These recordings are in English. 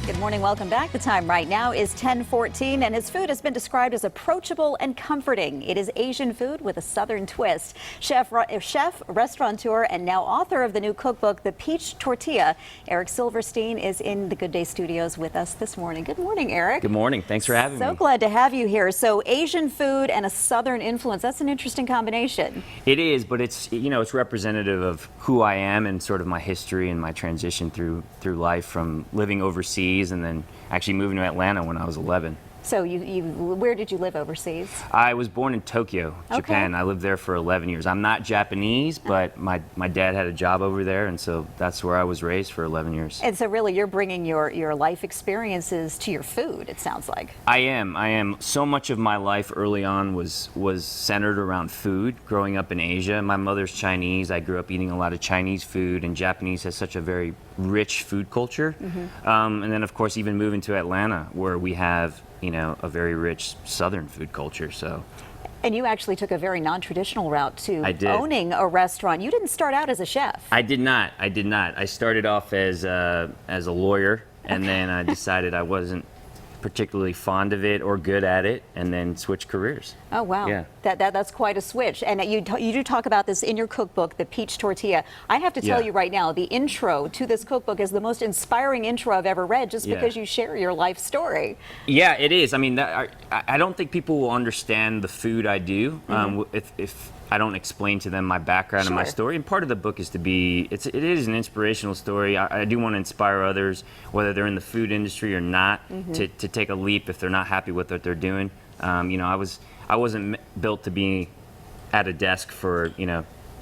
Good morning, welcome back. The time right now is 10:14, and his food has been described as approachable and comforting. It is Asian food with a Southern twist. Chef, restaurateur, and now author of the new cookbook, The Peach Tortilla, Eric Silverstein is in the Good Day Studios with us this morning. Good morning, Eric. Good morning. Thanks for having me. So glad to have you here. So Asian food and a Southern influence, that's an interesting combination. It is, but it's, it's representative of who I am and sort of my history and my transition through life from living overseas and then actually moving to Atlanta when I was 11. So where did you live overseas? I was born in Tokyo, Japan. I lived there for 11 years. I'm not Japanese, but my dad had a job over there, and so that's where I was raised for 11 years. And so really you're bringing your life experiences to your food, it sounds like. I am. So much of my life early on was centered around food. Growing up in Asia, my mother's Chinese. I grew up eating a lot of Chinese food, and Japanese has such a very rich food culture. And then, of course, even moving to Atlanta, where we have a very rich Southern food culture. So. And you actually took a very non-traditional route to owning a restaurant. You didn't start out as a chef. I did not. I started off as a lawyer, and then I decided I wasn't particularly fond of it or good at it, and then switched careers. Oh wow, yeah. That's quite a switch. And you do talk about this in your cookbook, The Peach Tortilla. I have to tell you right now, the intro to this cookbook is the most inspiring intro I've ever read, just because you share your life story. Yeah, it is. I mean, I don't think people will understand the food I do if I don't explain to them my background and my story. And part of the book is it is an inspirational story. I do want to inspire others, whether they're in the food industry or not, to take a leap if they're not happy with what they're doing. I wasn't built to be at a desk for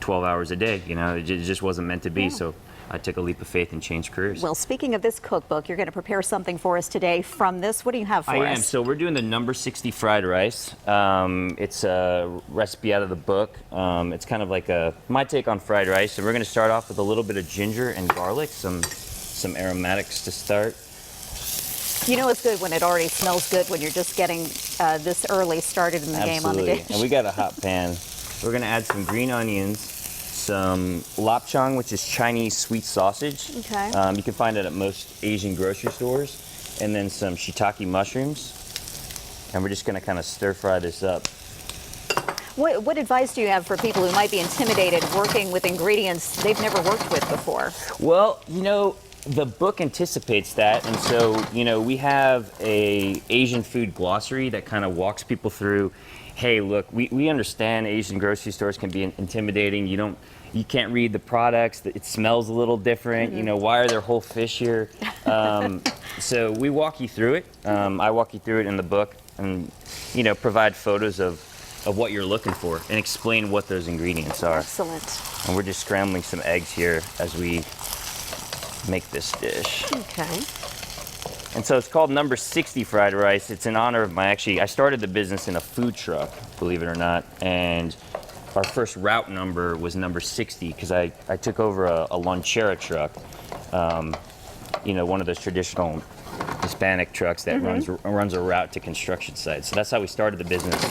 12 hours a day. It just wasn't meant to be. So I took a leap of faith and changed careers. Well, speaking of this cookbook, you're going to prepare something for us today from this. What do you have for us? I am. So we're doing the number 60 fried rice. It's a recipe out of the book. It's kind of like my take on fried rice. So we're going to start off with a little bit of ginger and garlic, some aromatics to start. You know it's good when it already smells good, when you're just getting this early started in the game on the dish. And we got a hot pan. We're going to add some green onions, some lapchang, which is Chinese sweet sausage. Okay. You can find it at most Asian grocery stores. And then some shiitake mushrooms. And we're just going to kind of stir fry this up. What advice do you have for people who might be intimidated working with ingredients they've never worked with before? Well, the book anticipates that, and so we have a Asian food glossary that kind of walks people through. Hey, look, we understand Asian grocery stores can be intimidating. You can't read the products. It smells a little different. Why are there whole fish here? So we walk you through it. I walk you through it in the book, and provide photos of what you're looking for and explain what those ingredients are. Excellent. And we're just scrambling some eggs here as we make this dish. Okay. And so it's called number 60 fried rice. It's in honor of I started the business in a food truck, believe it or not, and our first route number was number 60 because I took over a lonchera truck, one of those traditional Hispanic trucks that runs a route to construction sites. So that's how we started the business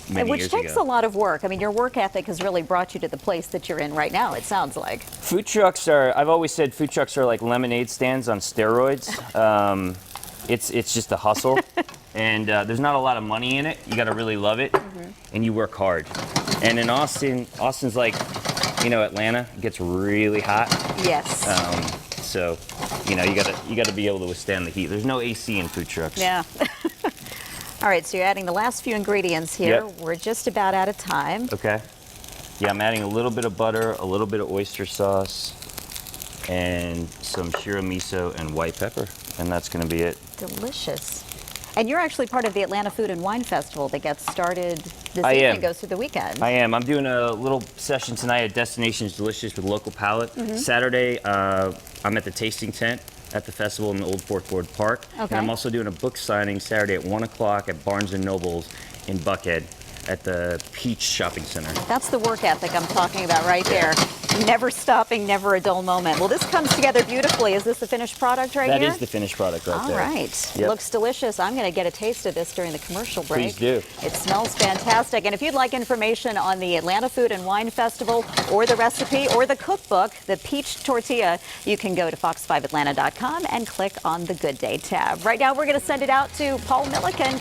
many Which years takes ago. a lot of work. I mean, your work ethic has really brought you to the place that you're in right now, it sounds like. Food trucks I've always said food trucks are like lemonade stands on steroids. It's just a hustle. And there's not a lot of money in it. You got to really love it, and you work hard. And in Austin's like, Atlanta, it gets really hot. Yes. So, you got to be able to withstand the heat. There's no AC in food trucks. Yeah. All right, so you're adding the last few ingredients here. Yep. We're just about out of time. Okay. Yeah, I'm adding a little bit of butter, a little bit of oyster sauce, and some shiro miso and white pepper, and that's going to be it. Delicious. And you're actually part of the Atlanta Food and Wine Festival that gets started this evening and goes through the weekend. I am. I'm doing a little session tonight at Destinations Delicious with Local Palate. Saturday, I'm at the tasting tent at the festival in the Old Fourth Ward Park. Okay. And I'm also doing a book signing Saturday at 1 o'clock at Barnes & Noble's in Buckhead at the Peach Shopping Center. That's the work ethic I'm talking about right there. Never stopping, never a dull moment. Well, this comes together beautifully. Is this the finished product right here? That is the finished product right there. All right. Yep. Looks delicious. I'm going to get a taste of this during the commercial break. Please do. It smells fantastic. And if you'd like information on the Atlanta Food and Wine Festival or the recipe or the cookbook, the peach tortilla, you can go to fox5atlanta.com and click on the Good Day tab. Right now, we're going to send it out to Paul Milliken.